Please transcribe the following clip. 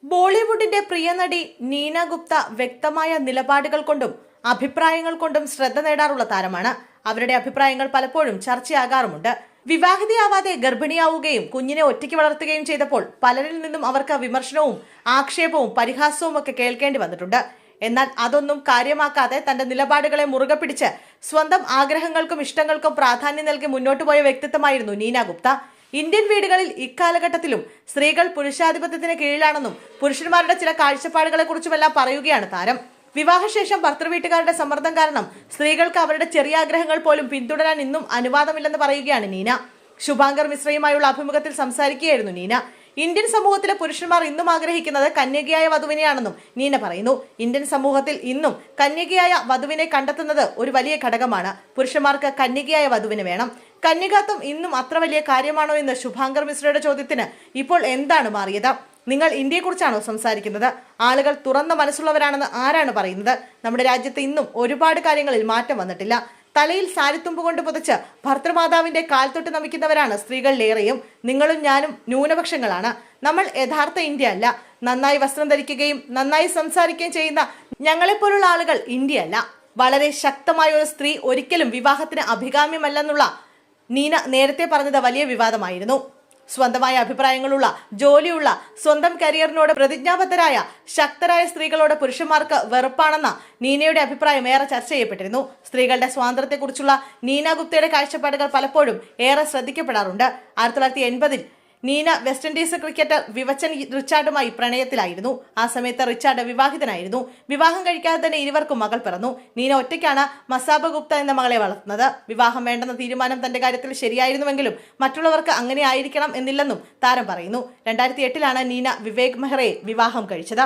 ബോളിവുഡിന്റെ പ്രിയ നടി നീന ഗുപ്ത വ്യക്തമായ നിലപാടുകൾ കൊണ്ടും അഭിപ്രായങ്ങൾ കൊണ്ടും ശ്രദ്ധ നേടാറുള്ള താരമാണ്. അവരുടെ അഭിപ്രായങ്ങൾ പലപ്പോഴും ചർച്ചയാകാറുമുണ്ട്. വിവാഹിതയാവാതെ ഗർഭിണിയാവുകയും കുഞ്ഞിനെ ഒറ്റയ്ക്ക് വളർത്തുകയും ചെയ്തപ്പോൾ പലരിൽ നിന്നും അവർക്ക് വിമർശനവും ആക്ഷേപവും പരിഹാസവും ഒക്കെ കേൾക്കേണ്ടി വന്നിട്ടുണ്ട്. എന്നാൽ അതൊന്നും കാര്യമാക്കാതെ തന്റെ നിലപാടുകളെ മുറുകെ പിടിച്ച് സ്വന്തം ആഗ്രഹങ്ങൾക്കും ഇഷ്ടങ്ങൾക്കും പ്രാധാന്യം നൽകി മുന്നോട്ടു പോയ വ്യക്തിത്വമായിരുന്നു നീന ഗുപ്ത. ഇന്ത്യൻ വീടുകളിൽ ഇക്കാലഘട്ടത്തിലും സ്ത്രീകൾ പുരുഷാധിപത്യത്തിന് കീഴിലാണെന്നും പുരുഷന്മാരുടെ ചില കാഴ്ചപ്പാടുകളെ കുറിച്ചുമെല്ലാം പറയുകയാണ് താരം. വിവാഹശേഷം ഭർത്തൃവീട്ടുകാരുടെ സമ്മർദ്ദം കാരണം സ്ത്രീകൾക്ക് അവരുടെ ചെറിയ ആഗ്രഹങ്ങൾ പോലും പിന്തുടരാൻ ഇന്നും അനുവാദമില്ലെന്ന് പറയുകയാണ് നീന. ശുഭാങ്കർ മിശ്രയുമായുള്ള അഭിമുഖത്തിൽ സംസാരിക്കുകയായിരുന്നു നീന. ഇന്ത്യൻ സമൂഹത്തിലെ പുരുഷന്മാർ ഇന്നും ആഗ്രഹിക്കുന്നത് കന്യകയായ വധുവിനെയാണെന്നും നീന പറയുന്നു. ഇന്ത്യൻ സമൂഹത്തിൽ ഇന്നും കന്യകയായ വധുവിനെ കണ്ടെത്തുന്നത് ഒരു വലിയ ഘടകമാണ്. പുരുഷന്മാർക്ക് കന്യകയായ വധുവിനെ വേണം. കന്യകാത്വം ഇന്നും അത്ര വലിയ കാര്യമാണോ എന്ന് ശുഭാങ്കർ മിശ്രയുടെ ചോദ്യത്തിന് ഇപ്പോൾ എന്താണ് മാറിയത്? നിങ്ങൾ ഇന്ത്യയെക്കുറിച്ചാണോ സംസാരിക്കുന്നത്? ആളുകൾ തുറന്ന മനസ്സുള്ളവരാണെന്ന് ആരാണ് പറയുന്നത്? നമ്മുടെ രാജ്യത്ത് ഇന്നും ഒരുപാട് കാര്യങ്ങളിൽ മാറ്റം വന്നിട്ടില്ല. തലയിൽ സാരിത്തുമ്പ് കൊണ്ട് പുതച്ച് ഭർത്തൃമാതാവിന്റെ കാൽ തൊട്ട് നമിക്കുന്നവരാണ് സ്ത്രീകളിലേറെയും. നിങ്ങളും ഞാനും ന്യൂനപക്ഷങ്ങളാണ്. നമ്മൾ യഥാർത്ഥ ഇന്ത്യ അല്ല. നന്നായി വസ്ത്രം ധരിക്കുകയും നന്നായി സംസാരിക്കുകയും ചെയ്യുന്ന ഞങ്ങളെപ്പോലുള്ള ആളുകൾ ഇന്ത്യ അല്ല. വളരെ ശക്തമായ ഒരു സ്ത്രീ ഒരിക്കലും വിവാഹത്തിന് അഭികാമ്യമല്ലെന്നുള്ള നീന നേരത്തെ പറഞ്ഞത് വലിയ വിവാദമായിരുന്നു. സ്വന്തമായ അഭിപ്രായങ്ങളുള്ള, ജോലിയുള്ള, സ്വന്തം കരിയറിനോട് പ്രതിജ്ഞാബദ്ധരായ ശക്തരായ സ്ത്രീകളോട് പുരുഷന്മാർക്ക് വെറുപ്പാണെന്ന നീനയുടെ അഭിപ്രായം ഏറെ ചർച്ച ചെയ്യപ്പെട്ടിരുന്നു. സ്ത്രീകളുടെ സ്വാതന്ത്ര്യത്തെക്കുറിച്ചുള്ള നീന ഗുപ്തയുടെ കാഴ്ചപ്പാടുകൾ പലപ്പോഴും ഏറെ ശ്രദ്ധിക്കപ്പെടാറുണ്ട്. 1980-ൽ നീന വെസ്റ്റ് ഇൻഡീസ് ക്രിക്കറ്റർ വിവച്ചൻ റിച്ചാർഡുമായി പ്രണയത്തിലായിരുന്നു. ആ സമയത്ത് റിച്ചാർഡ് വിവാഹിതനായിരുന്നു. വിവാഹം കഴിക്കാതെ തന്നെ ഇരുവർക്കും മകൾ പിറന്നു. നീന ഒറ്റയ്ക്കാണ് മസാബ ഗുപ്ത എന്ന മകളെ വളർത്തുന്നത്. വിവാഹം വേണ്ടെന്ന തീരുമാനം തന്റെ കാര്യത്തിൽ ശരിയായിരുന്നുവെങ്കിലും മറ്റുള്ളവർക്ക് അങ്ങനെ ആയിരിക്കണം എന്നില്ലെന്നും താരം പറയുന്നു. 2008-ലാണ് നീന വിവേക് മെഹ്റയെ വിവാഹം കഴിച്ചത്.